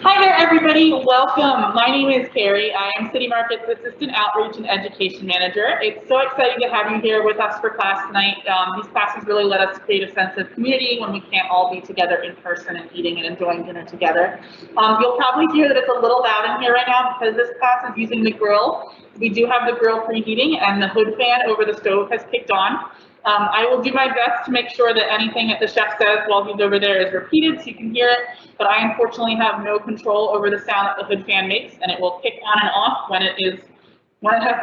Hi there, everybody. Welcome. My name is Carrie. I am City Market's Assistant Outreach and Education Manager. It's so exciting to have you here with us for class tonight. These classes really let us create a sense of community when we can't all be together in person and eating and enjoying dinner together. You'll probably hear that it's a little loud in here right now because this class is using the grill. We do have the grill preheating and the hood fan over the stove has kicked on. I will do my best to make sure that anything that the chef says while he's over there is repeated so you can hear it, but I unfortunately have no control over the sound that the hood fan makes, and it will kick on and off when it has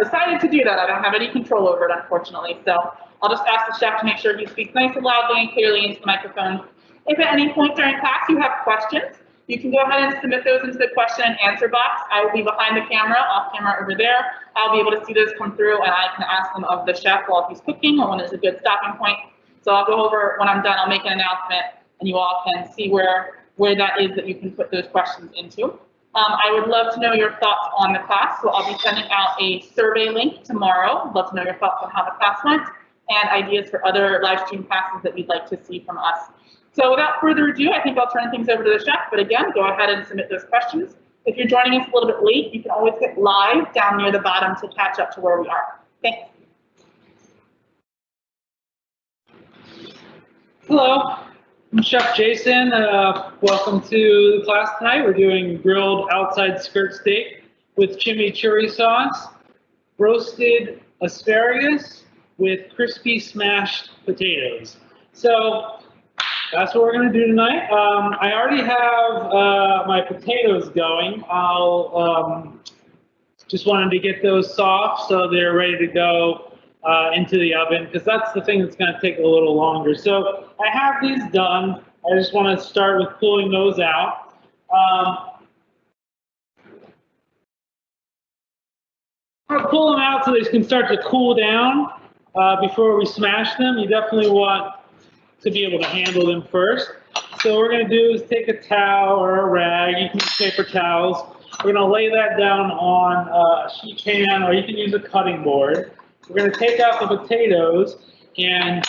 decided to do that. I don't have any control over it, unfortunately. So I'll just ask the chef to make sure he speaks nice and loudly and clearly into the microphone. If at any point during class you have questions, you can go ahead and submit those into the question and answer box. I will be behind the camera, off camera over there. I'll be able to see those come through and I can ask them of the chef while he's cooking or when there's a good stopping point. So I'll go over, when I'm done, I'll make an announcement and you all can see where that is that you can put those questions into. I would love to know your thoughts on the class. So I'll be sending out a survey link tomorrow. Love to know your thoughts on how the class went and ideas for other live stream classes that you'd like to see from us. So without further ado, I think I'll turn things over to the chef, but again, go ahead and submit those questions. If you're joining us a little bit late, you can always hit live down near the bottom to catch up to where we are. Thanks. Hello, I'm Chef Jason. Welcome to the class tonight. We're doing grilled outside skirt steak with chimichurri sauce, roasted asparagus with crispy smashed potatoes. So that's what we're going to do tonight. I already have my potatoes going. I'll just wanted to get those soft so they're ready to go into the oven, because that's the thing that's going to take a little longer. So I have these done. I just want to start with pulling those out. I'll pull them out so they can start to cool down before we smash them. You definitely want to be able to handle them first. So what we're going to do is take a towel or a rag. You can use paper towels. We're going to lay that down on a sheet pan, or you can use a cutting board. We're going to take out the potatoes, and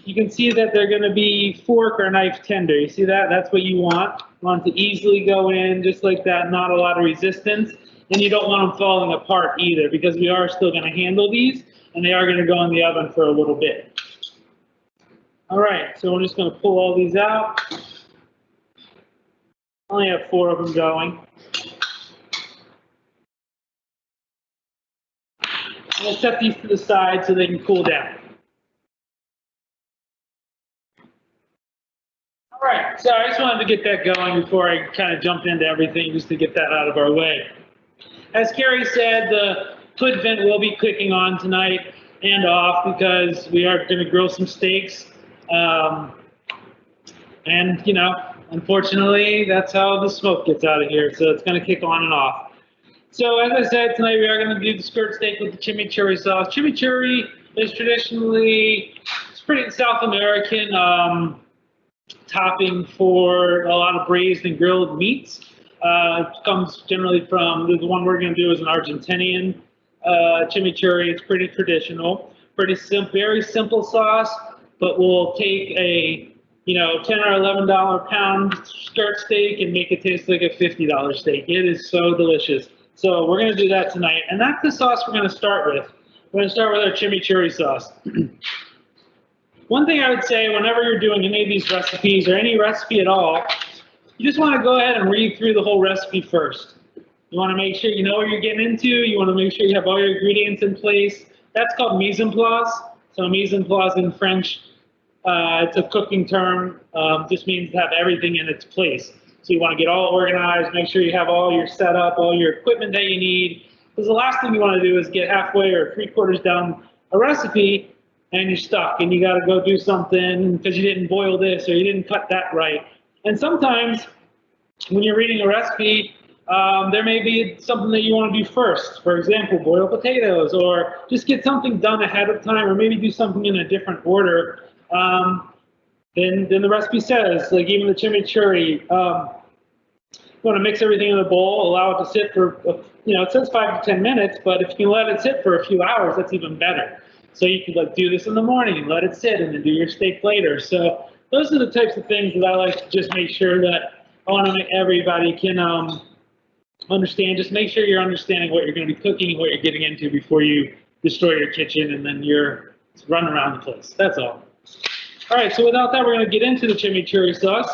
you can see that they're going to be fork or knife tender. You see that? That's what you want. You want to easily go in just like that, not a lot of resistance. And you don't want them falling apart either, because we are still going to handle these, and they are going to go in the oven for a little bit. All right, so we're just going to pull all these out. I only have 4 of them going. I'm going to set these to the side so they can cool down. All right, so I just wanted to get that going before I kind of jumped into everything, just to get that out of our way. As Carrie said, the hood vent will be clicking on tonight and off because we are going to grill some steaks. And, you know, unfortunately, that's how the smoke gets out of here. So it's going to kick on and off. So as I said, tonight we are going to do the skirt steak with the chimichurri sauce. Chimichurri is traditionally, it's pretty South American topping for a lot of braised and grilled meats. It comes generally from, the one we're going to do is an Argentinian chimichurri. It's pretty traditional, very simple sauce, but we'll take a, you know, $10 or $11 pound skirt steak and make it taste like a $50 steak. It is so delicious. So we're going to do that tonight, and that's the sauce we're going to start with. We're going to start with our chimichurri sauce. One thing I would say, whenever you're doing any of these recipes or any recipe at all, you just want to go ahead and read through the whole recipe first. You want to make sure you know what you're getting into. You want to make sure you have all your ingredients in place. That's called mise en place. So mise en place in French, it's a cooking term. Just means to have everything in its place. So you want to get all organized, make sure you have all your setup, all your equipment that you need. Because the last thing you want to do is get halfway or 3/4 down a recipe and you're stuck and you got to go do something because you didn't boil this or you didn't cut that right. And sometimes when you're reading a recipe, there may be something that you want to do first. For example, boil potatoes, or just get something done ahead of time, or maybe do something in a different order than the recipe says. Like even the chimichurri, you want to mix everything in a bowl, allow it to sit for, you know, it says 5 to 10 minutes, but if you can let it sit for a few hours, that's even better. So you could like do this in the morning and let it sit and then do your steak later. So those are the types of things that I like to just make sure that I want to make everybody can understand. Just make sure you're understanding what you're going to be cooking and what you're getting into before you destroy your kitchen and then you're running around the place. That's all. All right, so without that, we're going to get into the chimichurri sauce.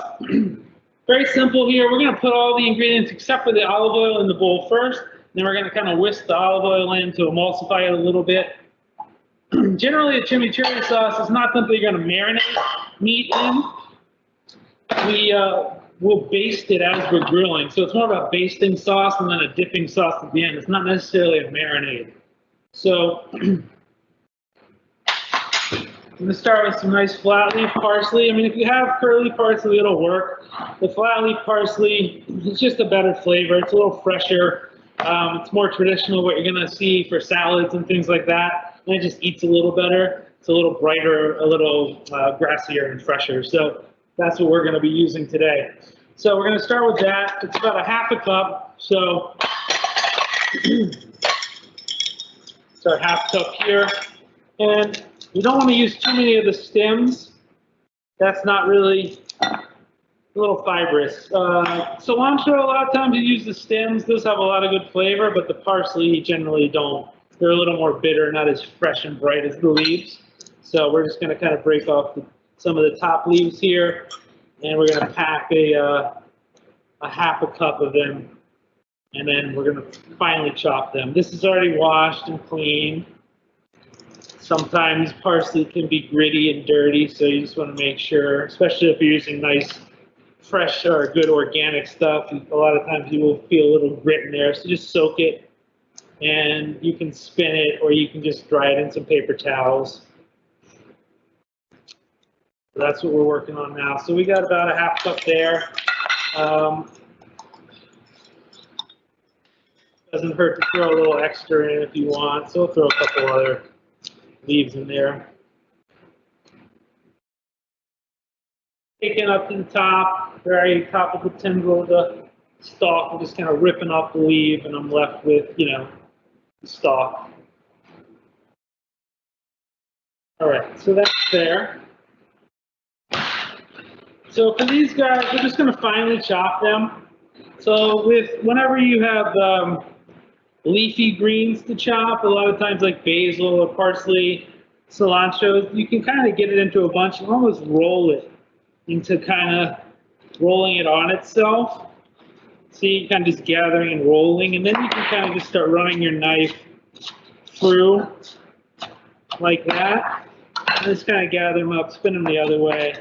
Very simple here. We're going to put all the ingredients except for the olive oil in the bowl first. Then we're going to kind of whisk the olive oil in to emulsify it a little bit. Generally, a chimichurri sauce is not something you're going to marinate meat in. We'll baste it as we're grilling. So it's more of a basting sauce and then a dipping sauce at the end. It's not necessarily a marinade. So I'm going to start with some nice flat leaf parsley. I mean, if you have curly parsley, it'll work. The flat leaf parsley, it's just a better flavor. It's a little fresher. It's more traditional, what you're going to see for salads and things like that. And it just eats a little better. It's a little brighter, a little grassier and fresher. So that's what we're going to be using today. So we're going to start with that. It's about a half a cup. So start half cup here. And you don't want to use too many of the stems. That's not really a little fibrous. Cilantro, a lot of times you use the stems. Those have a lot of good flavor, but the parsley generally don't. They're a little more bitter, not as fresh and bright as the leaves. So we're just going to kind of break off some of the top leaves here, and we're going to pack a half a cup of them, and then we're going to finely chop them. This is already washed and clean. Sometimes parsley can be gritty and dirty, so you just want to make sure, especially if you're using nice, fresh or good organic stuff, a lot of times you will feel a little grit in there, so just soak it, and you can spin it, or you can just dry it in some paper towels. So that's what we're working on now. So we got about a half cup there. Doesn't hurt to throw a little extra in if you want, so we'll throw a couple other leaves in there. Taking up to the top, very top of the tendril of the stalk, I'm just kind of ripping off the leaf, and I'm left with, you know, the stalk. All right, so that's there. So for these guys, we're just going to finely chop them. So whenever you have leafy greens to chop, a lot of times like basil or parsley, cilantro, you can kind of get it into a bunch and almost roll it into kind of rolling it on itself. See, kind of just gathering and rolling, and then you can kind of just start running your knife through like that. And just kind of gather them up, spin them the other way.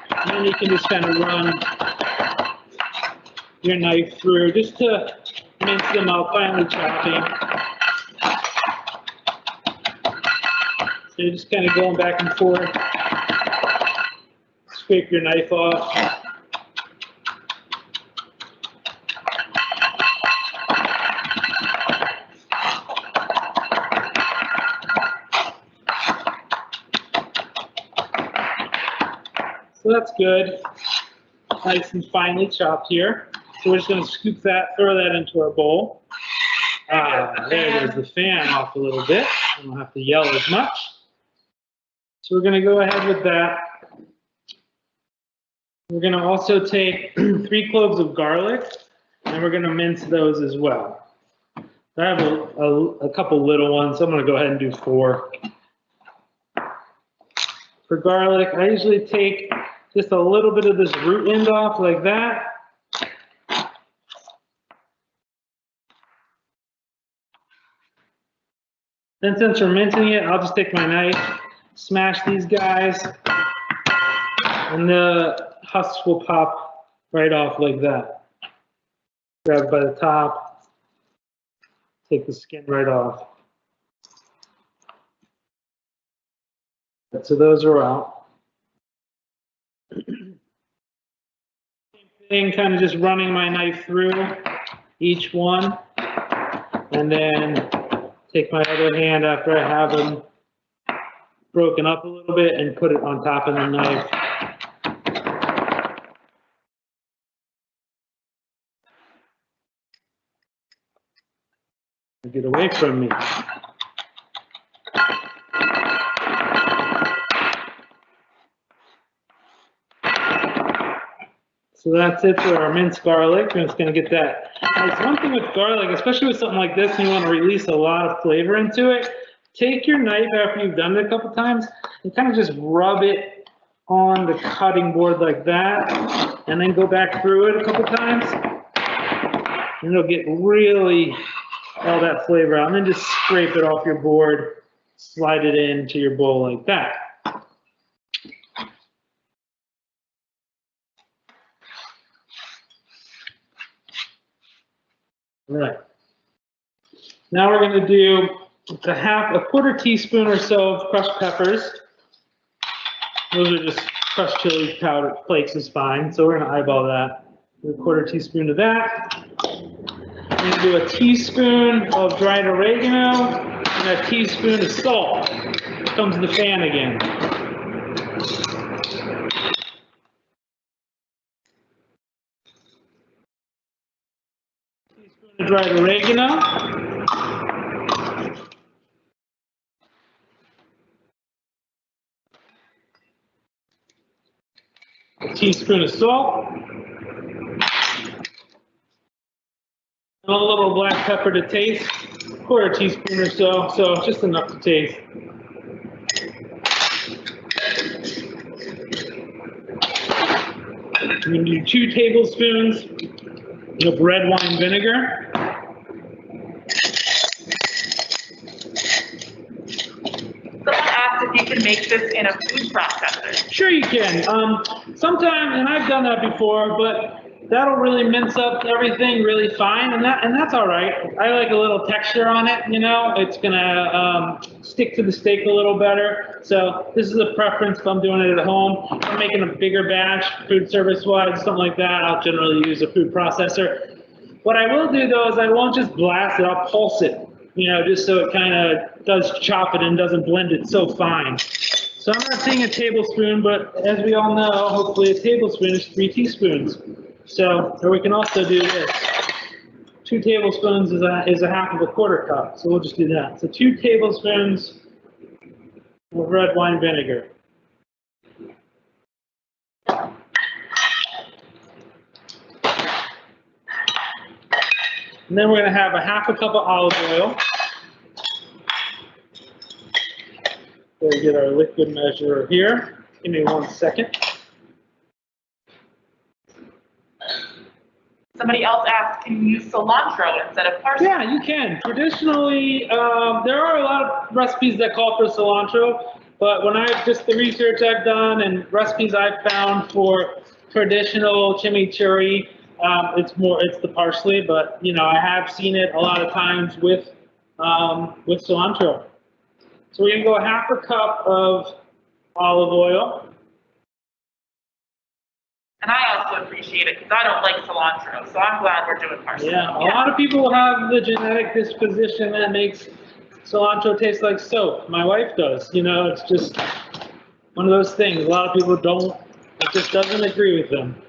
And then you can just kind of run your knife through just to mince them out, finely chopping. So you're just kind of going back and forth. Scrape your knife off. So that's good. Nice and finely chopped here. So we're just going to scoop that, throw that into our bowl. There goes the fan off a little bit. I don't have to yell as much. So we're going to go ahead with that. We're going to also take 3 cloves of garlic, and we're going to mince those as well. I have a couple little ones, so I'm going to go ahead and do 4. For garlic, I usually take just a little bit of this root end off like that. Then since we're mincing it, I'll just take my knife, smash these guys, and the husks will pop right off like that. Grab it by the top, take the skin right off. So those are out. Same thing, kind of just running my knife through each one, and then take my other hand after I have them broken up a little bit and put it on top of the knife. Get away from me. So that's it for our minced garlic. I'm just going to get that. It's one thing with garlic, especially with something like this, and you want to release a lot of flavor into it. Take your knife after you've done it a couple times and kind of just rub it on the cutting board like that, and then go back through it a couple times, and it'll get really all that flavor out. And then just scrape it off your board, slide it into your bowl like that. All right. Now we're going to do a quarter teaspoon or so of crushed peppers. Those are just crushed chili powder flakes is fine. So we're going to eyeball that. A quarter teaspoon of that. We're going to do a teaspoon of dried oregano and a teaspoon of salt. Comes the fan again. Teaspoon of dried oregano. A teaspoon of salt. And a little black pepper to taste. Quarter teaspoon or so, so just enough to taste. I'm going to do 2 tablespoons of red wine vinegar. Someone asked if you can make this in a food processor. Sure you can. Sometimes, and I've done that before, but that'll really mince up everything really fine, and that's all right. I like a little texture on it, you know. It's gonna stick to the steak a little better. So this is a preference if I'm doing it at home. If I'm making a bigger batch, food service wise, something like that, I'll generally use a food processor. What I will do though is I won't just blast it, I'll pulse it, you know, just so it kind of does chop it and doesn't blend it so fine. So I'm not saying a tablespoon, but as we all know, hopefully a tablespoon is 3 teaspoons. So, or we can also do this. 2 tablespoons is a half of a quarter cup. So we'll just do that. So 2 tablespoons of red wine vinegar. And then we're going to have a half a cup of olive oil. We'll get our liquid measurer here. Give me 1 second. Somebody else asked, can you use cilantro instead of parsley? Yeah, you can. Traditionally, there are a lot of recipes that call for cilantro, but when just the research I've done and recipes I've found for traditional chimichurri, it's the parsley, but you know, I have seen it a lot of times with cilantro. So we're gonna go a half a cup of olive oil. And I also appreciate it because I don't like cilantro, so I'm glad we're doing parsley. Yeah, a lot of people have the genetic disposition that makes cilantro taste like soap. My wife does, you know, it's just one of those things. A lot of people don't, it just doesn't agree with them.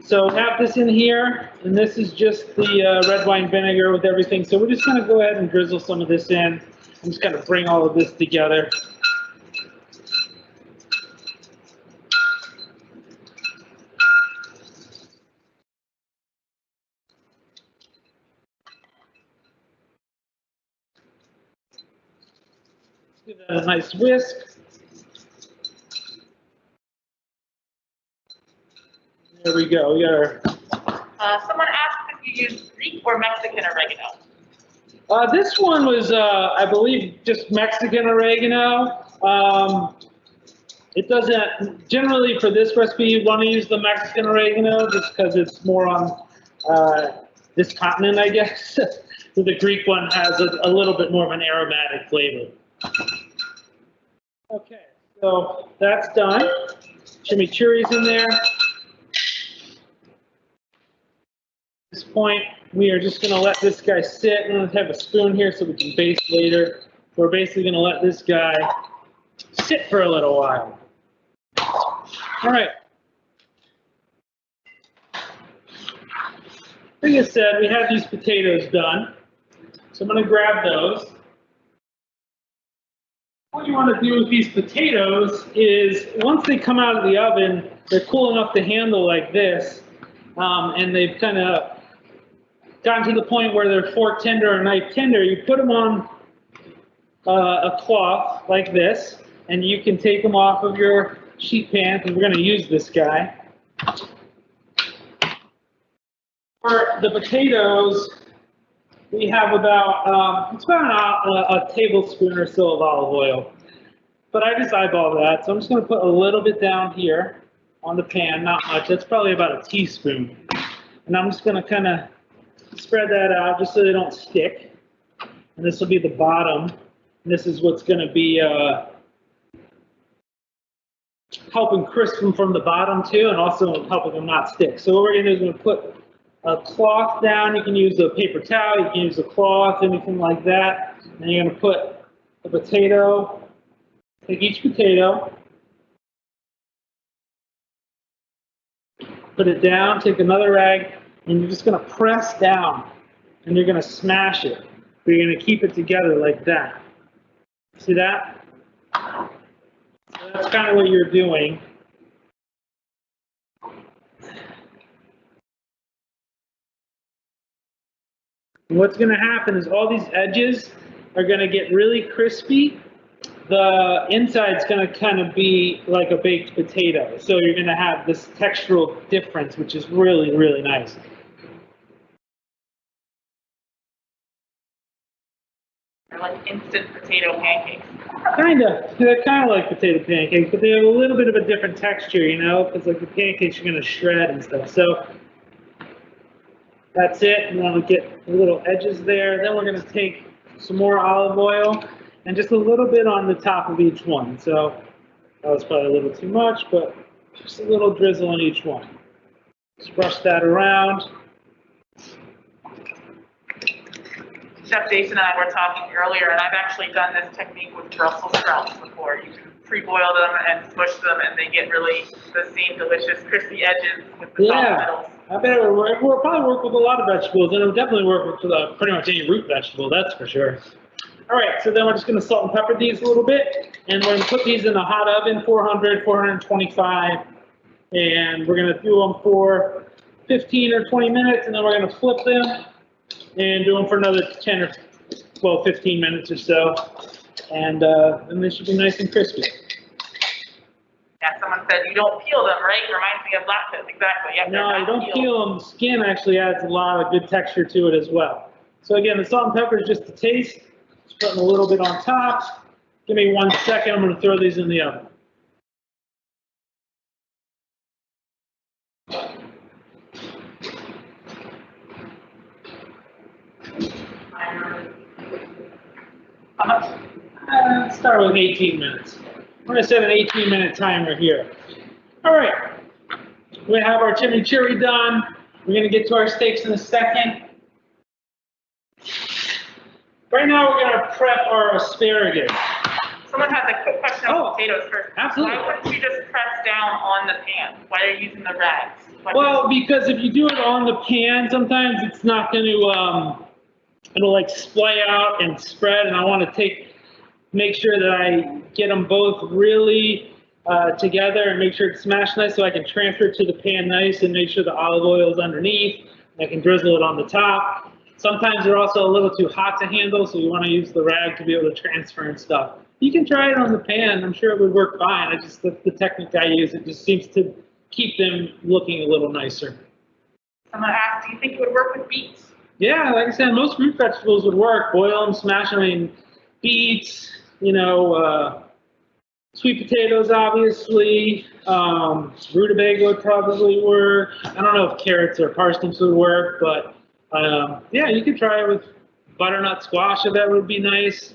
So have this in here, and this is just the red wine vinegar with everything. So we're just gonna go ahead and drizzle some of this in. I'm just gonna bring all of this together. Give that a nice whisk. There we go. We got our. Someone asked if you use Greek or Mexican oregano. This one was, I believe, just Mexican oregano. It doesn't, generally for this recipe, you want to use the Mexican oregano just because it's more on this continent, I guess. The Greek one has a little bit more of an aromatic flavor. Okay, so that's done. Chimichurri's in there. At this point, we are just going to let this guy sit. I'm going to have a spoon here so we can baste later. We're basically going to let this guy sit for a little while. All right. Like I said, we have these potatoes done. So I'm going to grab those. What you want to do with these potatoes is once they come out of the oven, they're cool enough to handle like this, and they've kind of gotten to the point where they're fork tender or knife tender. You put them on a cloth like this, and you can take them off of your sheet pan because we're going to use this guy. For the potatoes, we have about, it's about a tablespoon or so of olive oil. But I just eyeball that, so I'm just going to put a little bit down here on the pan, not much. That's probably about a teaspoon. And I'm just going to kind of spread that out just so they don't stick. And this will be the bottom. And this is what's going to be helping crisp them from the bottom too, and also helping them not stick. So what we're going to do is we're going to put a cloth down. You can use a paper towel, you can use a cloth, anything like that. And you're going to put the potato, take each potato, put it down, take another rag, and you're just going to press down, and you're going to smash it. But you're going to keep it together like that. See that? So that's kind of what you're doing. And what's going to happen is all these edges are going to get really crispy. The inside's going to kind of be like a baked potato. So you're going to have this textural difference, which is really, really nice. They're like instant potato pancakes. Kind of. They're kind of like potato pancakes, but they have a little bit of a different texture, you know, because like the pancakes you're going to shred and stuff. So that's it. You want to get the little edges there. Then we're going to take some more olive oil and just a little bit on the top of each one. So that was probably a little too much, but just a little drizzle on each one. Just brush that around. Chef Jason and I were talking earlier, and I've actually done this technique with Brussels sprouts before. You can pre-boil them and smush them, and they get really the same delicious crispy edges with the soft middles. I bet it would work. It will probably work with a lot of vegetables, and it would definitely work with pretty much any root vegetable, that's for sure. All right, so then we're just going to salt and pepper these a little bit, and we're going to put these in a hot oven, 400, 425, and we're going to do them for 15 or 20 minutes, and then we're going to flip them and do them for another 10 or, well, 15 minutes or so, and then they should be nice and crispy. Yeah, someone said you don't peel them, right? Reminds me of blackfish, exactly. Yep, no, you don't peel them. Skin actually adds a lot of good texture to it as well. So again, the salt and pepper is just a taste. Just putting a little bit on top. Give me 1 second. I'm going to throw these in the oven. How much? Let's start with 18 minutes. We're going to set an 18-minute timer here. All right. We have our chimichurri done. We're going to get to our steaks in a second. Right now, we're going to prep our asparagus. Someone has a quick question on potatoes first. Absolutely. Why wouldn't you just press down on the pan? Why are you using the rags? Well, because if you do it on the pan, sometimes it's not going to, it'll like splay out and spread, and I want to make sure that I get them both really together and make sure it's smashed nice so I can transfer it to the pan nice and make sure the olive oil is underneath. I can drizzle it on the top. Sometimes they're also a little too hot to handle, so you want to use the rag to be able to transfer and stuff. You can try it on the pan. I'm sure it would work fine. I just, the technique I use, it just seems to keep them looking a little nicer. Someone asked, do you think it would work with beets? Yeah, like I said, most root vegetables would work. Boil them, smash them. I mean, beets, you know, sweet potatoes, obviously. Rutabaga would probably work. I don't know if carrots or parsnips would work, but yeah, you could try it with butternut squash if that would be nice.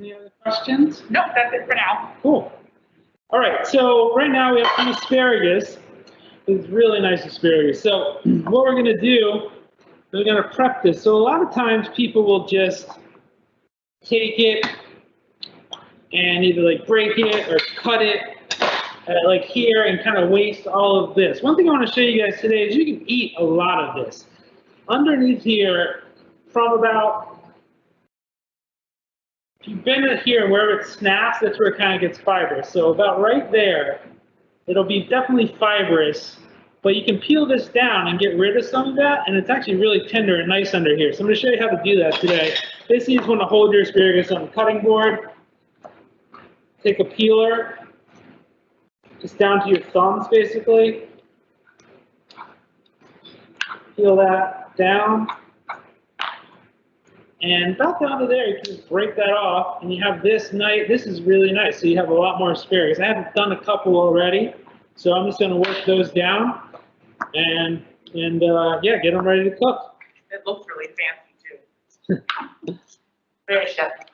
Any other questions? Nope, that's it for now. Cool. All right, so right now we have some asparagus. It's really nice asparagus. So what we're going to do, we're going to prep this. So a lot of times people will just take it and either like break it or cut it like here and kind of waste all of this. One thing I want to show you guys today is you can eat a lot of this. Underneath here, from about if you've been here, wherever it snaps, that's where it kind of gets fibrous. So about right there, it'll be definitely fibrous, but you can peel this down and get rid of some of that, and it's actually really tender and nice under here. So I'm going to show you how to do that today. Basically, you just want to hold your asparagus on the cutting board, take a peeler, just down to your thumbs, basically. Peel that down. And about down to there, you can just break that off, and you have this nice. This is really nice, so you have a lot more asparagus. I haven't done a couple already, so I'm just going to work those down, and yeah, get them ready to cook. It looks really fancy too. Very chefy.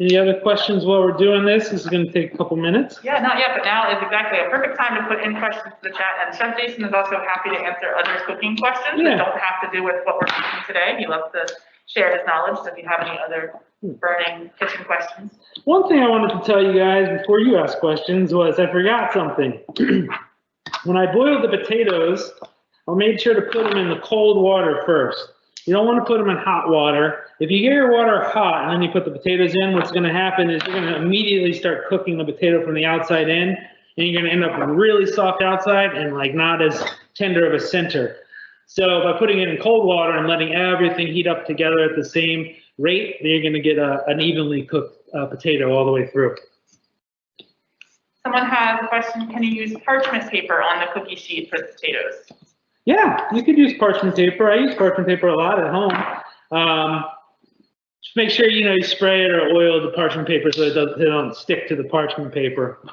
Any other questions while we're doing this? This is going to take a couple minutes. Yeah, not yet, but now is exactly a perfect time to put in questions to the chat. And Chef Jason is also happy to answer others' cooking questions that don't have to do with what we're cooking today. He loves to share his knowledge. So if you have any other burning kitchen questions. One thing I wanted to tell you guys before you ask questions was I forgot something. When I boiled the potatoes, I made sure to put them in the cold water first. You don't want to put them in hot water. If you get your water hot and then you put the potatoes in, what's going to happen is you're going to immediately start cooking the potato from the outside in, and you're going to end up with really soft outside and like not as tender of a center. So by putting it in cold water and letting everything heat up together at the same rate, then you're going to get an evenly cooked potato all the way through. Someone has a question, can you use parchment paper on the cookie sheet for the potatoes? Yeah, you could use parchment paper. I use parchment paper a lot at home. Just make sure you spray it or oil the parchment paper so they don't stick to the parchment paper. Do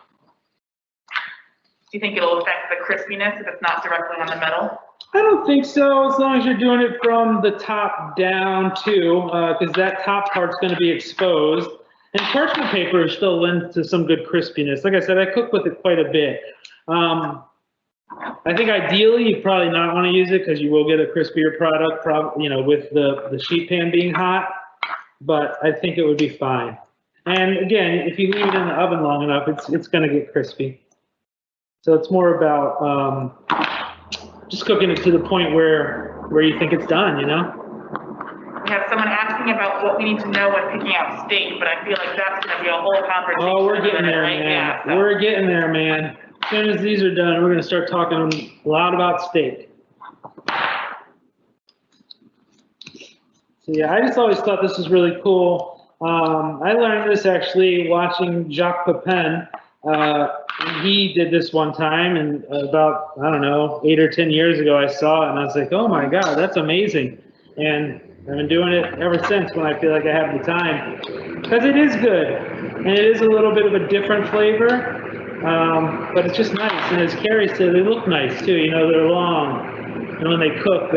you think it'll affect the crispiness if it's not directly on the metal? I don't think so, as long as you're doing it from the top down too, because that top part's going to be exposed. And parchment paper still lends to some good crispiness. Like I said, I cook with it quite a bit. I think ideally you probably not want to use it because you will get a crispier product, with the sheet pan being hot. But I think it would be fine. And again, if you leave it in the oven long enough, it's going to get crispy. So it's more about just cooking it to the point where you think it's done, We have someone asking about what we need to know when picking out steak, but I feel like that's going to be a whole conversation. Oh, we're getting there, right? man. Yeah, so. We're getting there, man. As soon as these are done, we're going to start talking a lot about steak. So yeah, I just always thought this was really cool. I learned this actually watching Jacques Pepin. He did this one time, and about, I don't know, 8 or 10 years ago I saw it, and I was like, oh my God, that's amazing. And I've been doing it ever since when I feel like I have the time. Because it is good, and it is a little bit of a different flavor, but it's just nice. And as Carrie said, they look nice too, they're long. And when they cook,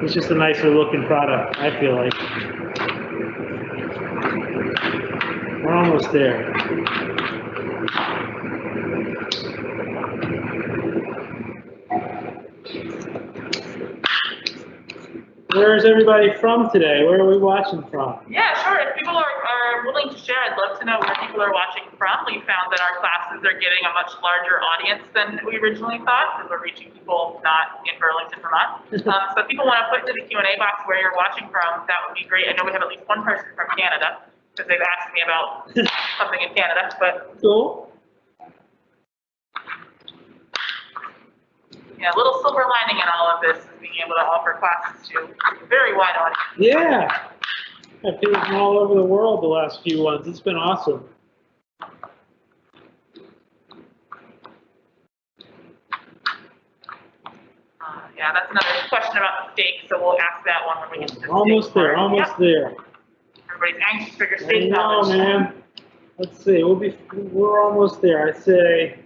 it's just a nicer looking product, I feel like. We're almost there. Where's everybody from today? Where are we watching from? Yeah, sure. If people are willing to share, I'd love to know where people are watching from. We found that our classes are getting a much larger audience than we originally thought, because we're reaching people not in Burlington, Vermont. So if people want to put into the Q&A box where you're watching from, that would be great. I know we have at least one person from Canada, because they've asked me about something in Canada, but cool. Yeah, a little silver lining in all of this is being able to offer classes to a very wide audience. Yeah. I've been from all over the world the last few ones. It's been awesome. Yeah, that's another question about the steak, so we'll ask that one when we get to the Almost there, almost there. Everybody's anxious for your steak knowledge. Oh man. Let's see, we're almost there. I'd say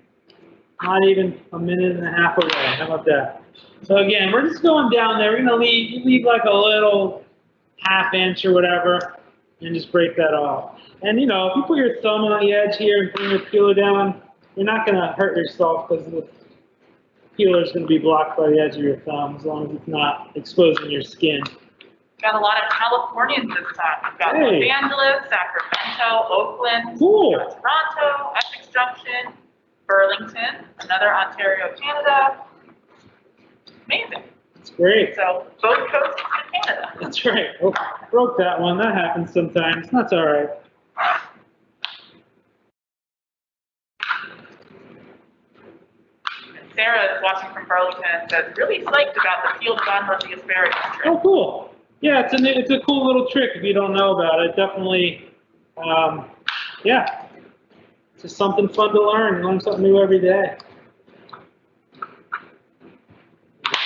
not even a minute and a half away. How about that? So again, we're just going down there. We're gonna leave like a little ½ inch or whatever, and just break that off. And if you put your thumb on the edge here and bring your peeler down, you're not gonna hurt yourself because the peeler is gonna be blocked by the edge of your thumb as long as it's not exposing your skin. Got a lot of Californians this time. We've got Los Angeles, Sacramento, Oakland, Toronto, Essex Junction, Burlington, another Ontario, Canada. Amazing. It's great. So both coasts of Canada. That's right. Oh, broke that one. That happens sometimes. That's all right. Sarah is watching from Burlington and says, really psyched about the peeled bottom of the asparagus trick. Oh, cool. Yeah, it's a cool little trick if you don't know about it. Definitely, yeah. It's just something fun to learn. You learn something new every day.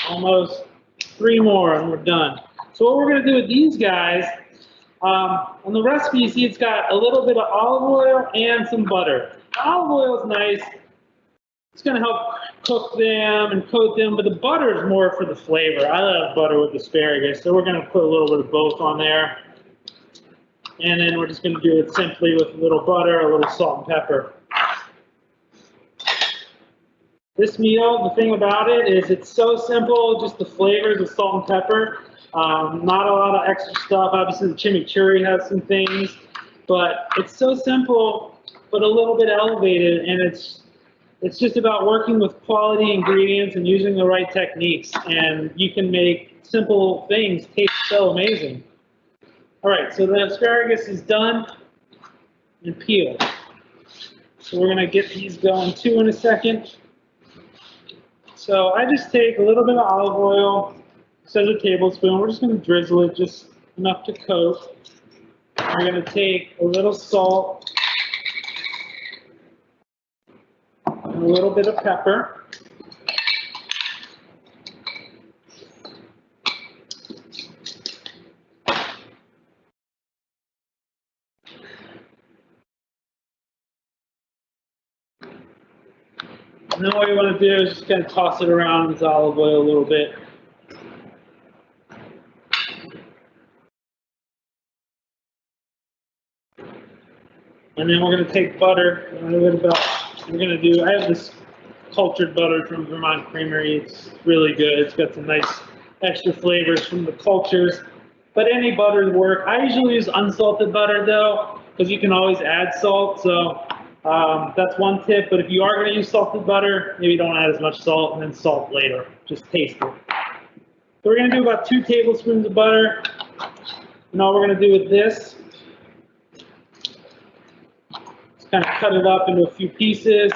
Almost 3 more and we're done. So what we're going to do with these guys, on the recipe, you see it's got a little bit of olive oil and some butter. The olive oil is nice. It's going to help cook them and coat them, but the butter is more for the flavor. I love butter with asparagus, so we're going to put a little bit of both on there. And then we're just going to do it simply with a little butter, a little salt and pepper. This meal, the thing about it is it's so simple, just the flavors of salt and pepper. Not a lot of extra stuff. Obviously the chimichurri has some things, but it's so simple, but a little bit elevated, and it's just about working with quality ingredients and using the right techniques, and you can make simple things taste so amazing. All right, so the asparagus is done and peeled. So we're gonna get these going too in a second. So I just take a little bit of olive oil, instead of a tablespoon. We're just gonna drizzle it just enough to coat. We're gonna take a little salt, and a little bit of pepper. And then what you want to do is just kind of toss it around with olive oil a little bit. And then we're going to take butter. I have this cultured butter from Vermont Creamery. It's really good. It's got some nice extra flavors from the cultures. But any butter would work. I usually use unsalted butter though, because you can always add salt. So that's one tip. But if you are going to use salted butter, maybe don't add as much salt and then salt later. Just taste it. So we're going to do about 2 tablespoons of butter. And all we're going to do with this, kind of cut it up into a few pieces.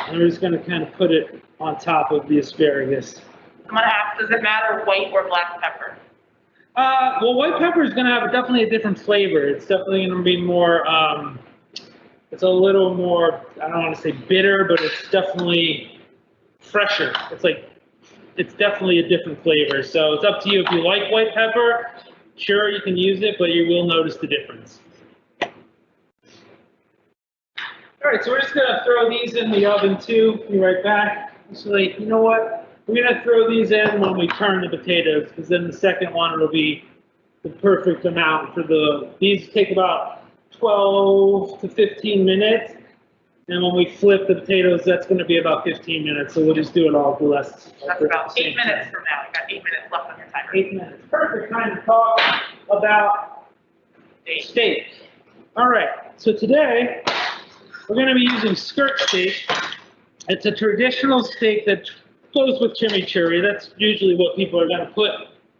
And we're just going to kind of put it on top of the asparagus. I'm going to ask, does it matter white or black pepper? Well, white pepper is going to have definitely a different flavor. It's definitely going to be more, it's a little more, I don't want to say bitter, but it's definitely fresher. It's definitely a different flavor. So it's up to you. If you like white pepper, sure, you can use it, but you will notice the difference. All right, so we're just gonna throw these in the oven too. Be right back. Actually, you know what? We're gonna throw these in when we turn the potatoes, because then the second one will be the perfect amount for these take about 12 to 15 minutes. And when we flip the potatoes, that's gonna be about 15 minutes. So we'll just do it all for less. That's about 8 minutes from now. You've got 8 minutes left on your timer. 8 minutes. Perfect time to talk about steak. All right, so today we're going to be using skirt steak. It's a traditional steak that goes with chimichurri. That's usually what people are going to put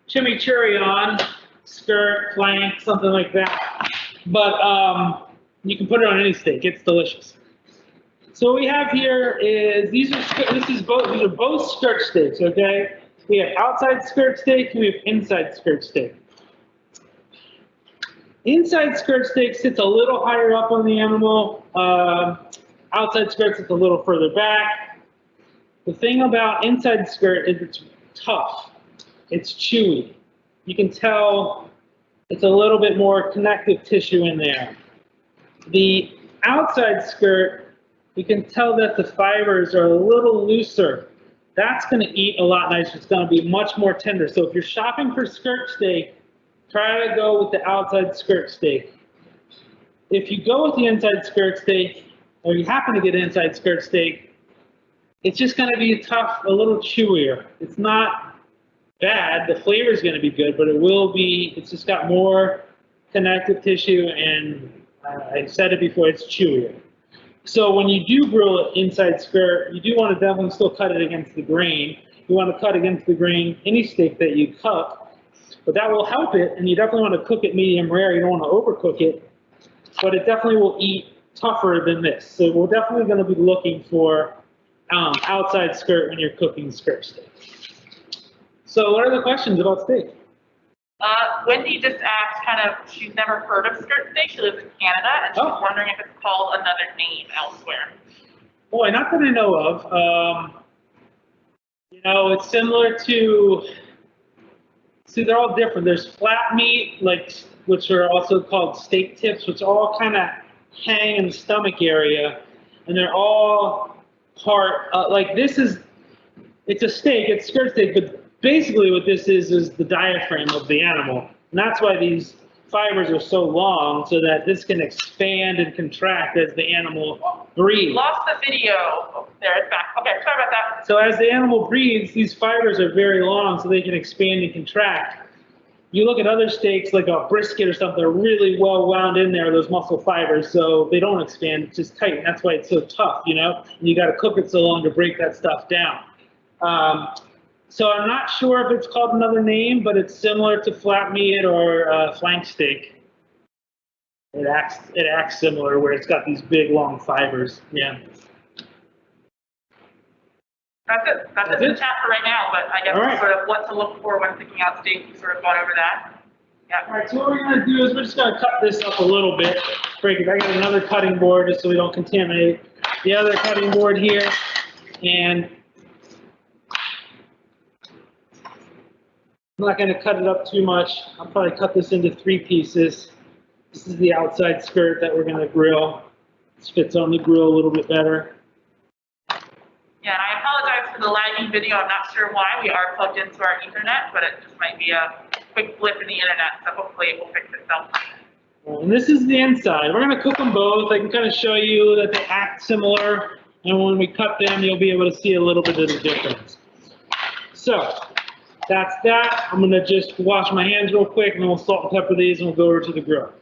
chimichurri on, skirt, flank, something like that. But you can put it on any steak. It's delicious. So what we have here is these are both skirt steaks. Okay, we have outside skirt steak and we have inside skirt steak. Inside skirt steak sits a little higher up on the animal. Outside skirt sits a little further back. The thing about inside skirt is it's tough. It's chewy. You can tell it's a little bit more connective tissue in there. The outside skirt, you can tell that the fibers are a little looser. That's going to eat a lot nicer. It's going to be much more tender. So if you're shopping for skirt steak, try to go with the outside skirt steak. If you go with the inside skirt steak, or you happen to get inside skirt steak, it's just going to be tough, a little chewier. It's not bad. The flavor is going to be good, but it's just got more connective tissue, and I said it before, it's chewier. So when you do grill it inside skirt, you do want to definitely still cut it against the grain. You want to cut against the grain any steak that you cook, but that will help it, and you definitely want to cook it medium rare. You don't want to overcook it, but it definitely will eat tougher than this. So we're definitely going to be looking for outside skirt when you're cooking skirt steak. So what are the questions about steak? Wendy just asked, kind of, she's never heard of skirt steak. She lives in Canada, and she's wondering if it's called another name elsewhere. Boy, not that I know of. You know, it's similar to, see, they're all different. There's flat meat, like, which are also called steak tips, which all kind of hang in the stomach area, and they're all part, like this is, it's a steak, it's skirt steak, but basically what this is the diaphragm of the animal. And that's why these fibers are so long, so that this can expand and contract as the animal breathes. Lost the video. Oh, there, it's back. Okay, sorry about that. So as the animal breathes, these fibers are very long, so they can expand and contract. You look at other steaks, like a brisket or something, they're really well wound in there, those muscle fibers, so they don't expand, it's just tight, and that's why it's so tough, you know? And you gotta cook it so long to break that stuff down. So I'm not sure if it's called another name, but it's similar to flat meat or flank steak. It acts similar, where it's got these big long fibers. Yeah. That's it. That's it in the chat for right now, but I guess sort of what to look for when picking out steak. We sort of gone over that. Yeah. All right. So what we're gonna do is we're just gonna cut this up a little bit. Break it. I got another cutting board just so we don't contaminate the other cutting board here, and I'm not going to cut it up too much. I'll probably cut this into 3 pieces. This is the outside skirt that we're going to grill. This fits on the grill a little bit better. Yeah, and I apologize for the lagging video. I'm not sure why. We are plugged into our Ethernet, but it just might be a quick blip in the internet, so hopefully it will fix itself. And this is the inside. We're going to cook them both. I can kind of show you that they act similar, and when we cut them, you'll be able to see a little bit of the difference. So that's that. I'm going to just wash my hands real quick, and then we'll salt and pepper these, and we'll go over to the grill.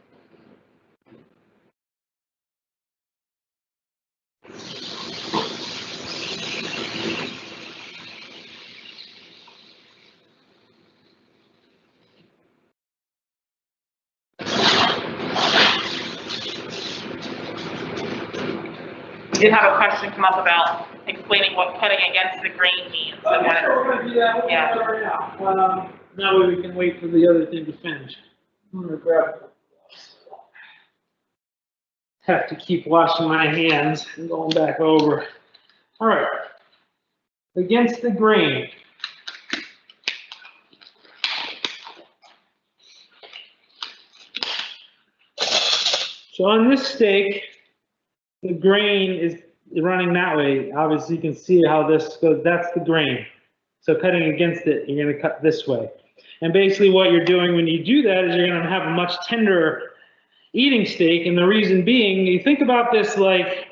We did have a question come up about explaining what cutting against the grain means. Okay, we're going to do that. We'll do that right now. That way we can wait for the other thing to finish. I'm going to grab it. Have to keep washing my hands and going back over. All right. Against the grain. So on this steak, the grain is running that way. Obviously, you can see how this goes. That's the grain. So cutting against it, you're going to cut this way. And basically what you're doing when you do that is you're going to have a much tenderer eating steak. And the reason being, you think about this like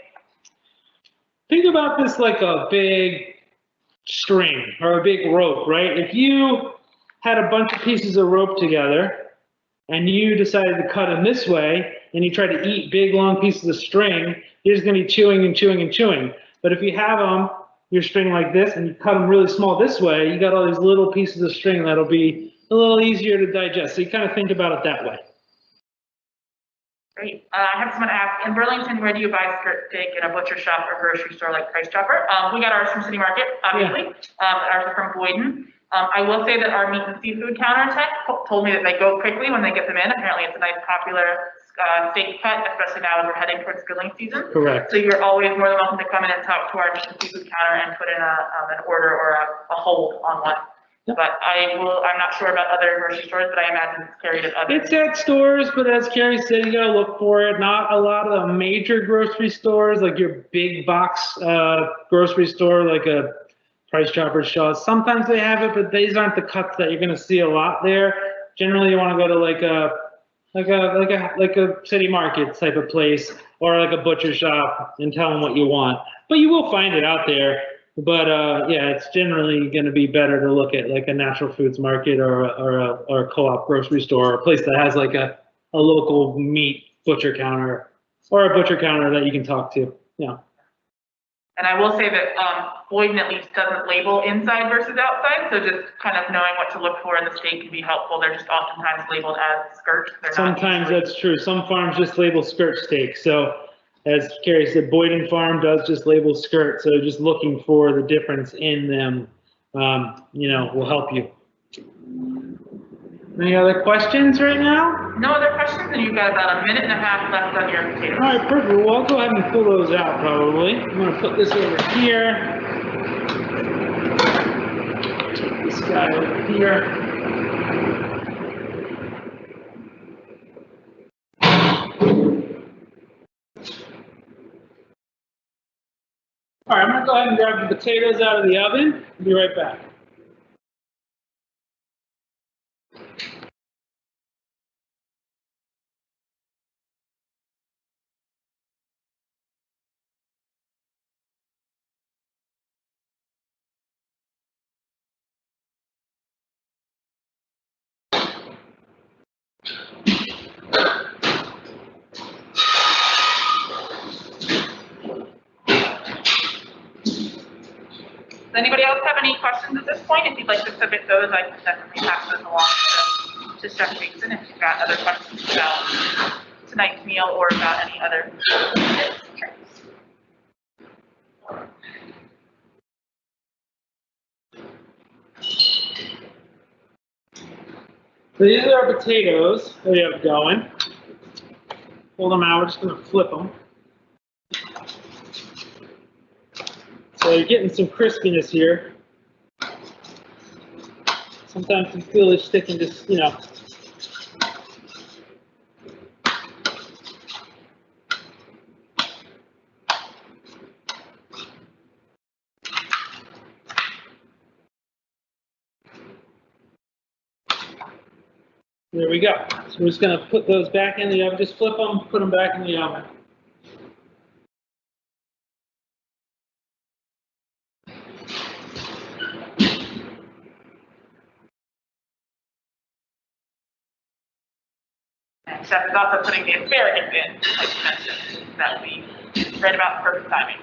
a big string or a big rope, right? If you had a bunch of pieces of rope together and you decided to cut them this way and you try to eat big long pieces of string, you're just going to be chewing and chewing and chewing. But if you have them, your string like this, and you cut them really small this way, you got all these little pieces of string that'll be a little easier to digest. So you kind of think about it that way. Great. I have someone ask, in Burlington, where do you buy skirt steak in a butcher shop or grocery store like Price Chopper? We got ours from City Market, obviously. Yeah. Ours are from Boyden. I will say that our meat and seafood counter tech told me that they go quickly when they get them in. Apparently it's a nice popular steak cut, especially now as we're heading towards grilling season. Correct. So you're always more than welcome to come in and talk to our meat and seafood counter and put in an order or a hold on one. Yep. But I'm not sure about other grocery stores, but I imagine it's carried at other. It's at stores, but as Carrie said, you gotta look for it. Not a lot of the major grocery stores, like your big box grocery store, like a Price Chopper, Shaw's. Sometimes they have it, but these aren't the cuts that you're gonna see a lot there. Generally, you want to go to like a City Market type of place or like a butcher shop and tell them what you want. But you will find it out there. But yeah, it's generally going to be better to look at like a natural foods market or a co-op grocery store, or a place that has like a local meat butcher counter or a butcher counter that you can talk to. Yeah. And I will say that Boyden at least doesn't label inside versus outside, so just kind of knowing what to look for in the steak can be helpful. They're just oftentimes labeled as skirt. Sometimes that's true. Some farms just label skirt steak. So as Carrie said, Boyden Farm does just label skirt. So just looking for the difference in them, will help you. Any other questions right now? No other questions, and you've got about 1.5 minutes left on your potatoes. All right, perfect. Well, I'll go ahead and pull those out probably. I'm going to put this over here. Take this guy over here. All right, I'm going to go ahead and grab the potatoes out of the oven. I'll be right back. Does anybody else have any questions at this point? If you'd like to submit those, I can definitely pass those along to Chef Jason if you've got other questions about tonight's meal or about any other tricks. So these are our potatoes that we have going. Pull them out, we're just going to flip them. So you're getting some crispiness here. Sometimes you feel it sticking just, There we go. So we're just going to put those back in the oven. Just flip them, put them back in the oven. And Chef is also putting the asparagus in, like you mentioned. That would be right about the perfect timing.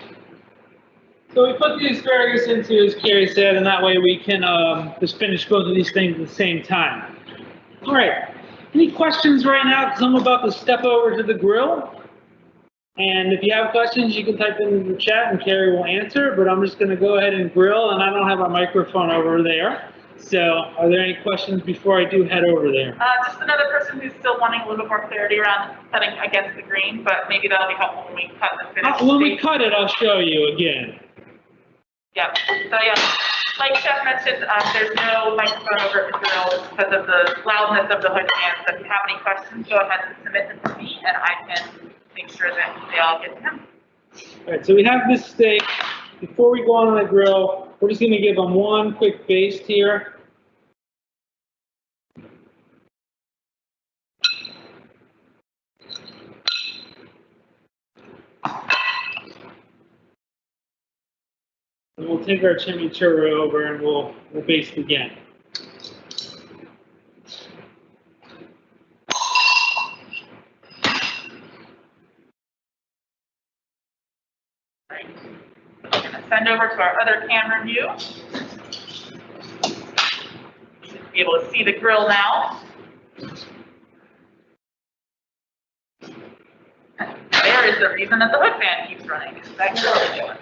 So we put the asparagus into, as Carrie said, and that way we can just finish both of these things at the same time. All right. Any questions right now? Because I'm about to step over to the grill. And if you have questions, you can type them in the chat and Carrie will answer. But I'm just going to go ahead and grill, and I don't have a microphone over there. So are there any questions before I do head over there? Just another person who's still wanting a little bit more clarity around cutting against the green, but maybe that'll be helpful when we cut the finished When we steak. cut it, I'll show you again. Yeah. So yeah, like Chef mentioned, there's no microphone over at the grill because of the loudness of the hood fan. So if you have any questions, go ahead and submit them to me, and I can make sure that they all get to him. All right, so we have this steak. Before we go on the grill, we're just going to give them one quick baste here. And we'll take our chimichurri over and we'll baste again. Right. I'm going to send over to our other camera view. You'll be able to see the grill now. There is the reason that the hood fan keeps running. It's that grill doing.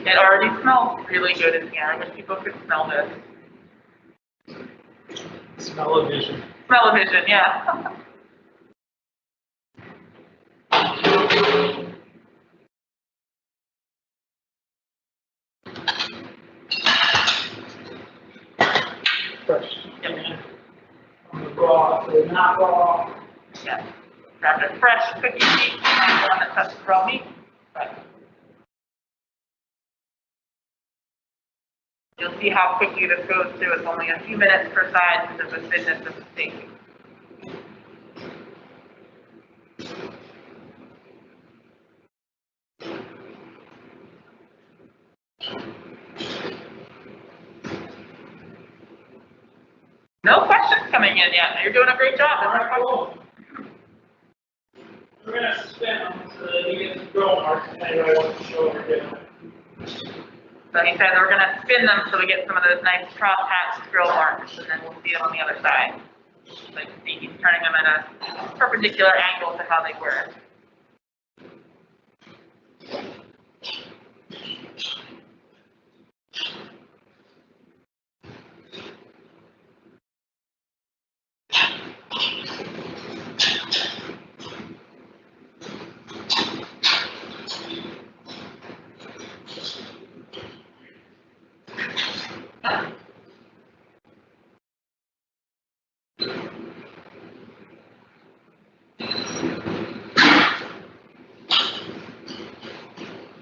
It already smells really good in here. I wish people could smell this. Smell-o-vision. Smell-o-vision, yeah. raw, so they're not raw. Yeah. Grab a fresh cookie sheet, not one that touches raw meat. But you'll see how quickly this goes through. It's only a few minutes per side because of the thinness of the steak. No questions coming in yet. You're doing a great job. All right, cool. We're going to spin them so that we get some grill marks. Anyway, I want to show what we're doing. So he said we're going to spin them so we get some of those nice cross-hatched grill marks, and then we'll see them on the other side. So you can see he's turning them at a perpendicular angle to how they were.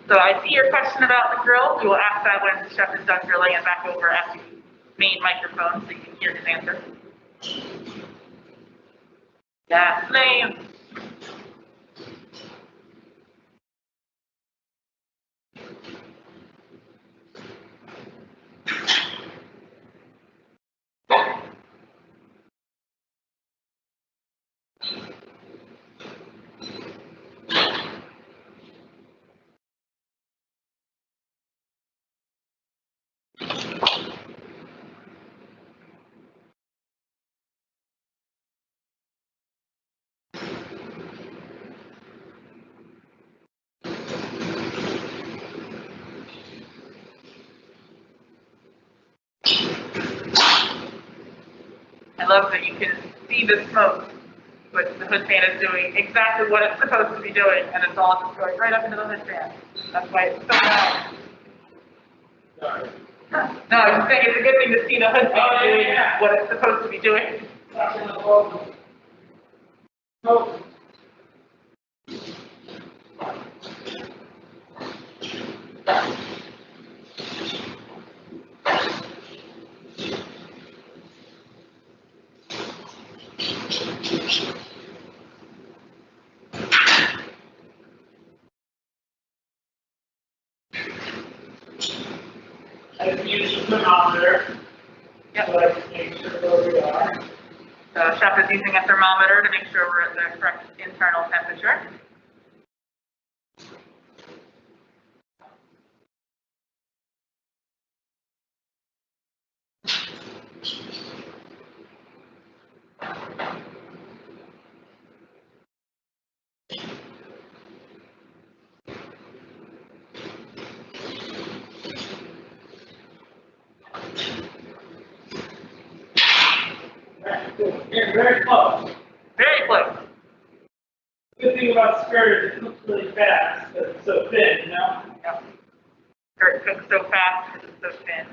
So I see your question about the grill. We will ask that when the chef is done grilling and back over at the main microphone so you can hear his answer. Yeah, flames. I love that you can see the smoke, but the hood fan is doing exactly what it's supposed to be doing, and it's all just going right up into the hood fan. That's why it's so loud. Sorry. No, I was saying it's a good thing to see the hood fan doing what it's supposed to be doing. Oh. I can use the thermometer. Yep. So I can make sure where we are. The chef is using a thermometer to make sure we're at the correct internal temperature. You're very close. Very close. The good thing about skirt is it cooks really fast because it's so thin, you know? Yep. Skirt cooks so fast because it's so thin.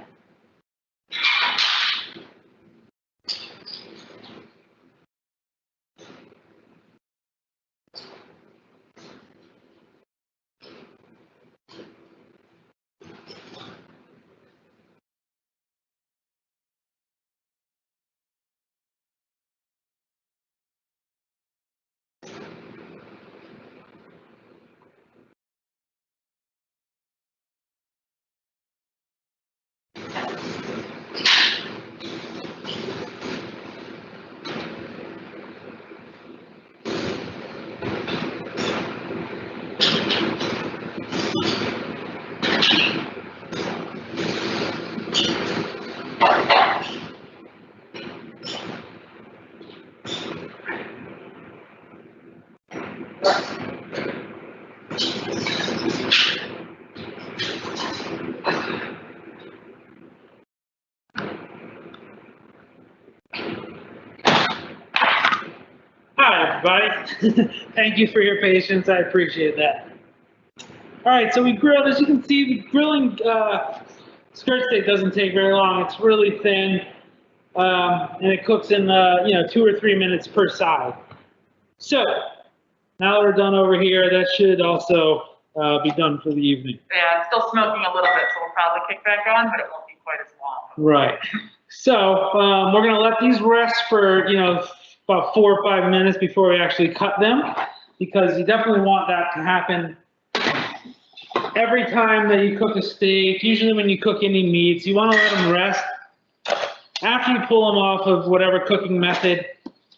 Hi, everybody. Thank you for your patience. I appreciate that. All right, so we grilled. As you can see, the grilling skirt steak doesn't take very long. It's really thin. and it cooks in 2 or 3 minutes per side. So now that we're done over here, that should also be done for the evening. Yeah, it's still smoking a little bit, so we'll probably kick back on, but it won't be quite as long. Right. So we're going to let these rest for about 4 or 5 minutes before we actually cut them, because you definitely want that to happen every time that you cook a steak. Usually when you cook any meats, you want to let them rest after you pull them off of whatever cooking method,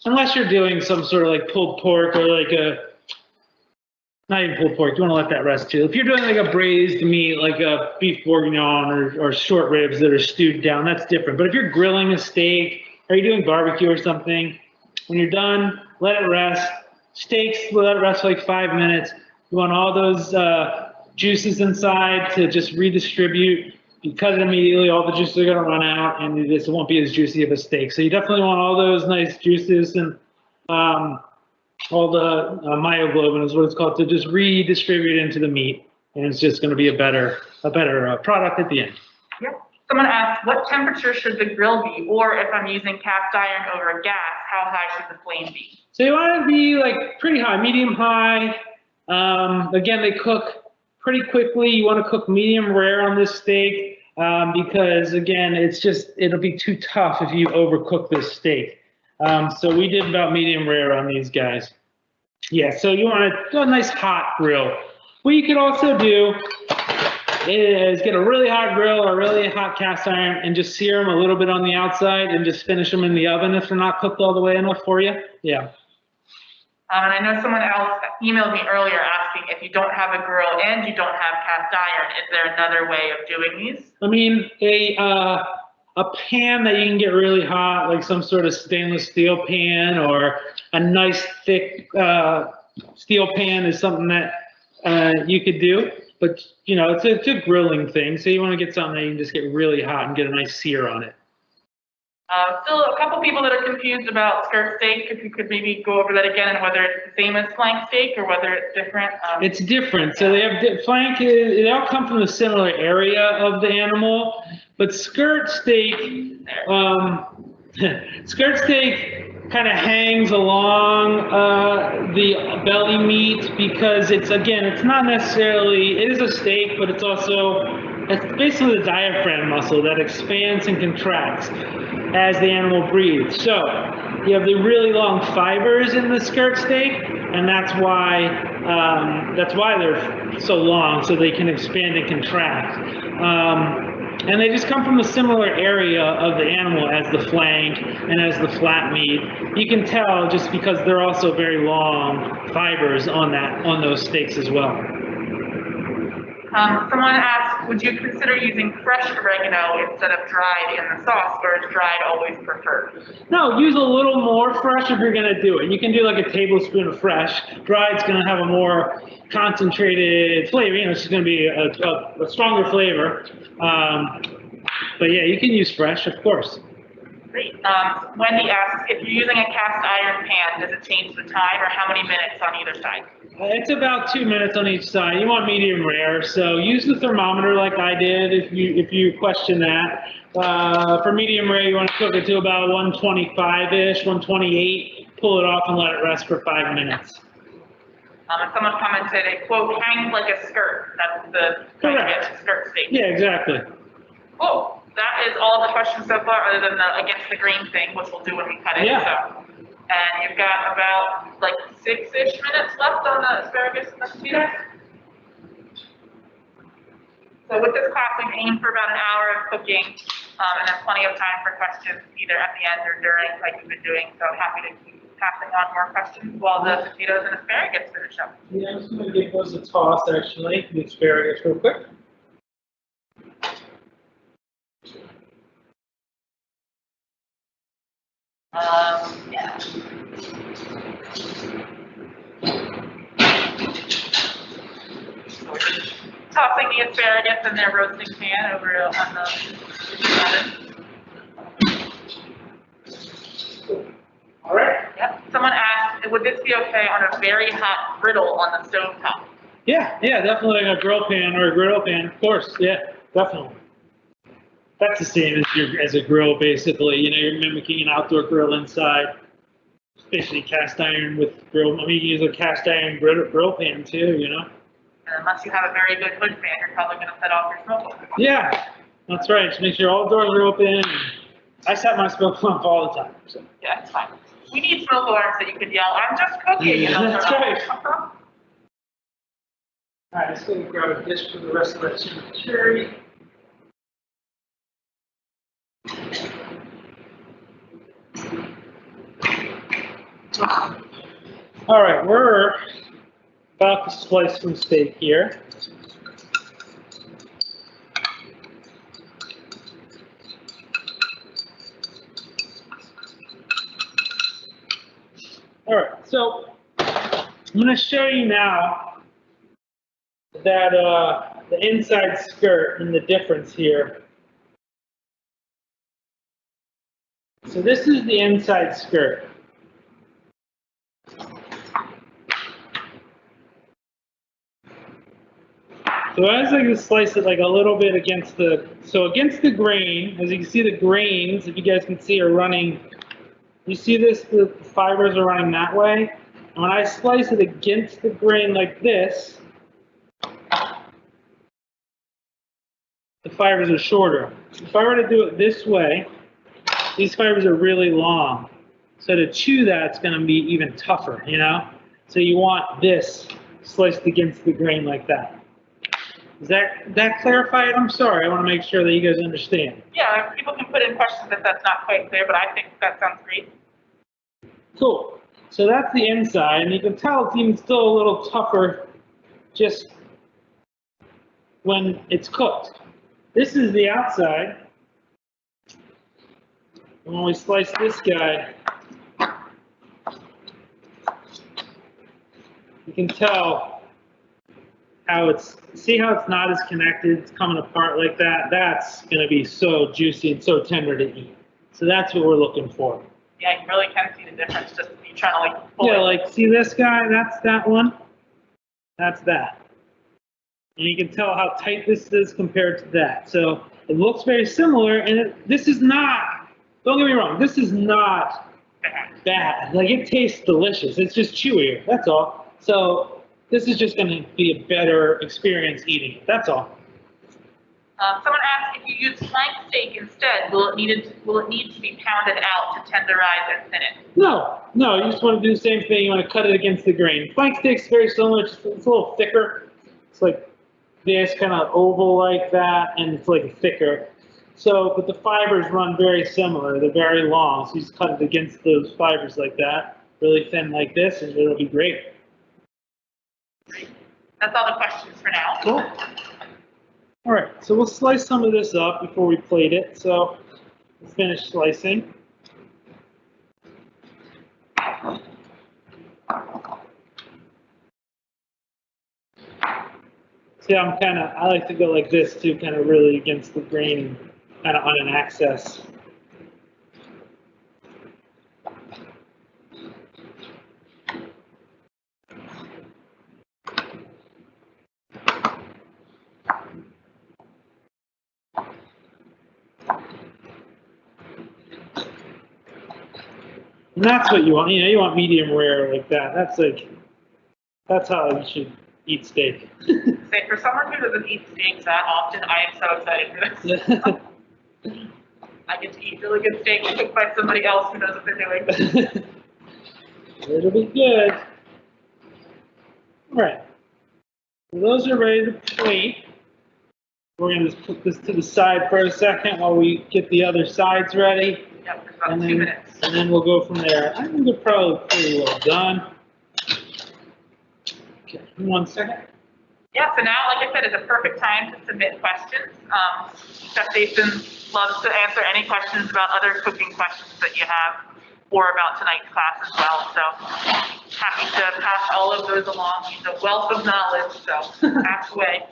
unless you're doing some sort of like pulled pork or like not even pulled pork, you want to let that rest too. If you're doing like a braised meat, like a beef bourguignon or short ribs that are stewed down, that's different. But if you're grilling a steak or you're doing barbecue or something, when you're done, let it rest. Steaks, let it rest for like 5 minutes. You want all those juices inside to just redistribute. You cut it immediately, all the juices are going to run out, and it won't be as juicy of a steak. So you definitely want all those nice juices and all the myoglobin is what it's called, to just redistribute into the meat, and it's just going to be a better product at the end. Yep. Someone asked, what temperature should the grill be? Or if I'm using cast iron over gas, how high should the flame be? So you want to be like pretty high, medium high. Again, they cook pretty quickly. You want to cook medium rare on this steak because again, it'll be too tough if you overcook this steak. So we did about medium rare on these guys. Yeah, so you want to do a nice hot grill. What you could also do is get a really hot grill or a really hot cast iron and just sear them a little bit on the outside and just finish them in the oven if they're not cooked all the way enough for you. Yeah. And I know someone else emailed me earlier asking if you don't have a grill and you don't have cast iron, is there another way of doing these? I mean, a pan that you can get really hot, like some sort of stainless steel pan, or a nice thick steel pan is something that you could do. But, it's a grilling thing, so you want to get something that you can just get really hot and get a nice sear on it. Still a couple people that are confused about skirt steak. If you could maybe go over that again, and whether it's the same as flank steak or whether it's different. It's different. So they have flank. They all come from a similar area of the animal, but skirt steak, skirt steak kind of hangs along the belly meat because it's not necessarily. It is a steak, but it's basically the diaphragm muscle that expands and contracts as the animal breathes. So you have the really long fibers in the skirt steak, and that's why they're so long, so they can expand and contract. And they just come from a similar area of the animal as the flank and as the flat meat. You can tell just because they're also very long fibers on those steaks as well. Someone asked, would you consider using fresh oregano instead of dried in the sauce, or is dried always preferred? No, use a little more fresh if you're going to do it. You can do like a tablespoon of fresh. Dried's going to have a more concentrated flavor. It's just going to be a stronger flavor. But yeah, you can use fresh, of course. Great. Wendy asks, if you're using a cast iron pan, does it change the time, or how many minutes on either side? It's about 2 minutes on each side. You want medium rare, so use the thermometer like I did if you question that. For medium rare, you want to cook it to about 125-ish, 128. Pull it off and let it rest for 5 minutes. And someone commented, a quote, hangs like a skirt. That's the correct skirt steak. Yeah, exactly. Cool. That is all the questions so far, other than the against the grain thing, which we'll do when we cut it. Yeah. So. And you've got about like 6-ish minutes left on the asparagus and the potatoes. So with this class, we've aimed for about an hour of cooking, and then plenty of time for questions either at the end or during, like we've been doing. So happy to keep passing on more questions while the potatoes and asparagus finish up. Yeah, I'm just going to give those a toss, actually, the asparagus real quick. Yeah. Tossing the asparagus in their roasting pan over on the oven. All right. Yep. Someone asked, would this be okay on a very hot griddle on the stove top? Yeah, definitely like a grill pan or a griddle pan, of course. Yeah, definitely. That's the same as a grill, basically. You know, you're mimicking an outdoor grill inside. Basically cast iron with grill. I mean, you can use a cast iron grill pan too, you know? And unless you have a very good hood fan, you're probably going to set off your smoke alarm. Yeah, that's right. Just make sure all doors are open. I set my smoke alarm off all the time. So. Yeah, it's fine. We need smoke alarms that you could yell, "I'm just cooking." Yeah, that's right. All right, let's go grab a dish for the rest of that chimichurri. All right, we're about to slice some steak here. All right, so I'm going to show you now that the inside skirt and the difference here. So this is the inside skirt. So as I can slice it like a little bit against the grain, as you can see the grains, if you guys can see, are running, you see this, the fibers are running that way. And when I slice it against the grain like this, the fibers are shorter. If I were to do it this way, these fibers are really long. So to chew that, it's going to be even tougher, you know? So you want this sliced against the grain like that. Does that clarify it? I'm sorry. I want to make sure that you guys understand. Yeah, people can put in questions if that's not quite clear, but I think that sounds great. Cool. So that's the inside, and you can tell it's even still a little tougher just when it's cooked. This is the outside. And when we slice this guy, you can tell how see how it's not as connected, it's coming apart like that? That's going to be so juicy and so tender to eat. So that's what we're looking for. Yeah, you really can see the difference just when you're trying to like pull Yeah, it. like see this guy? That's that one. That's that. And you can tell how tight this is compared to that. So it looks very similar, and this is not, don't get me wrong, this is not bad. Like it tastes delicious. It's just chewier, that's all. So this is just going to be a better experience eating it. That's all. Someone asked if you use flank steak instead, will it need to be pounded out to tenderize and thin it? No, you just want to do the same thing. You want to cut it against the grain. Flank steak's very similar. It's a little thicker. It's like this kind of oval like that, and it's like thicker. So, but the fibers run very similar. They're very long. So you just cut it against those fibers like that, really thin like this, and it'll be great. That's all the questions for now. Cool. All right, so we'll slice some of this up before we plate it. So let's finish slicing. See, I like to go like this too, kind of really against the grain and kind of on an axis. And that's what you want. You know, you want medium rare like that. That's how you should eat steak. Say, for someone who doesn't eat steak that often, I am so excited for this. I get to eat really good steak cooked by somebody else who knows what they're doing. It'll be good. All right. So those are ready to plate. We're going to just put this to the side for a second while we get the other sides ready. Yep, for about 2 minutes. And then we'll go from there. I think they're probably pretty well done. Okay, 1 second. Yeah, so now, like I said, is a perfect time to submit questions. Chef Jason loves to answer any questions about other cooking questions that you have or about tonight's class as well. So happy to pass all of those along. He's a wealth of knowledge, so ask away.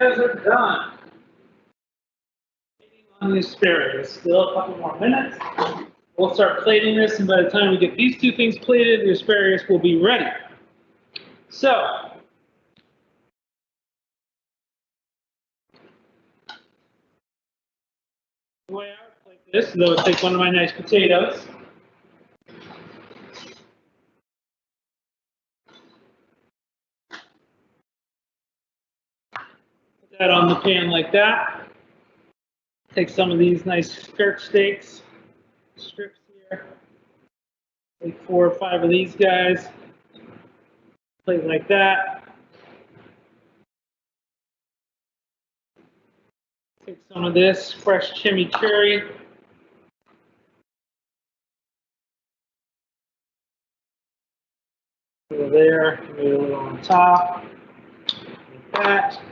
guys are done. On the asparagus, still a couple more minutes. We'll start plating this, and by the time we get these two things plated, the asparagus will be ready. So, the way I would plate this is I would take one of my nice potatoes. Put that on the pan like that. Take some of these nice skirt steaks, strips here. Take 4 or 5 of these guys. Plate like that. Take some of this fresh chimichurri. Over there, maybe a little on top. Like that.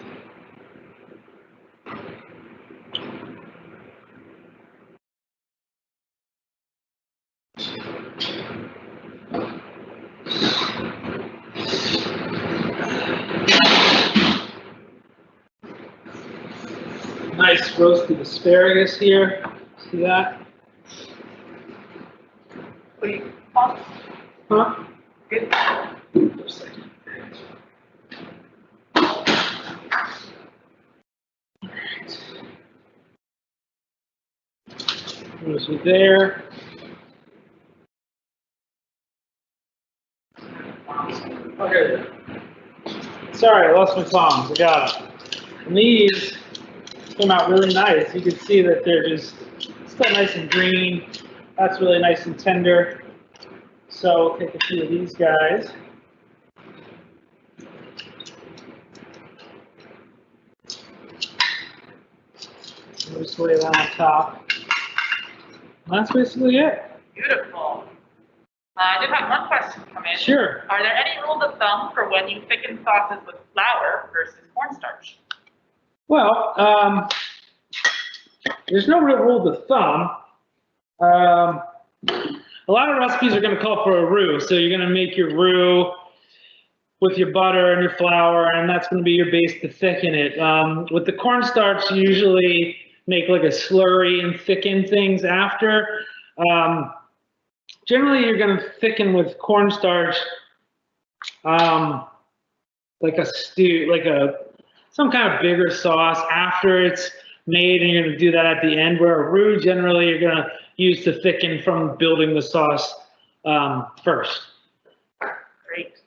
Nice roasted asparagus here. See that? Huh? Good. Those are there. Okay. Sorry, I lost my tongs. I got them. And these came out really nice. You can see that they're just still nice and green. That's really nice and tender. So take a few of these guys. Just lay it on top. And that's basically it. Beautiful. I did have one question come in. Sure. Are there any rules of thumb for when you thicken sauces with flour versus cornstarch? Well, there's no real rule of thumb. A lot of recipes are going to call for a roux, so you're going to make your roux with your butter and your flour, and that's going to be your base to thicken it. With the cornstarch, you usually make like a slurry and thicken things after. Generally, you're going to thicken with cornstarch, like a stew, like some kind of bigger sauce after it's made, and you're going to do that at the end. Where a roux, generally, you're going to use to thicken from building the sauce first. Great.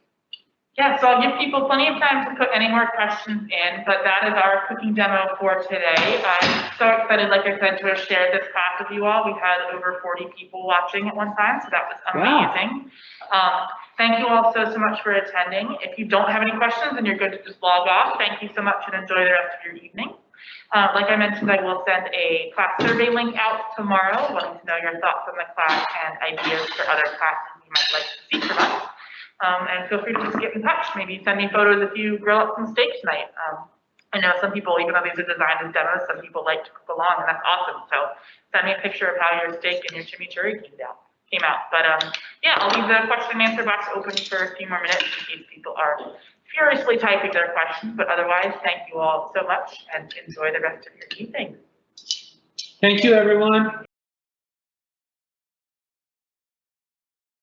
Yeah, so I'll give people plenty of time to put any more questions in, but that is our cooking demo for today. I'm so excited, like I said, to have shared this class with you all. We had over 40 people watching at one time, so that was amazing. Wow. Thank you all so much for attending. If you don't have any questions and you're good to just log off, thank you so much and enjoy the rest of your evening. Like I mentioned, I will send a class survey link out tomorrow, wanting to know your thoughts on the class and ideas for other classes you might like to see from us. And feel free to just get in touch. Maybe send me photos if you grill up some steak tonight. I know some people, even though these are designed as demos, some people like to cook along, and that's awesome. So send me a picture of how your steak and your chimichurri came out. But yeah, I'll leave the question and answer box open for a few more minutes in case people are furiously typing their questions. But otherwise, thank you all so much and enjoy the rest of your evening. Thank you, everyone.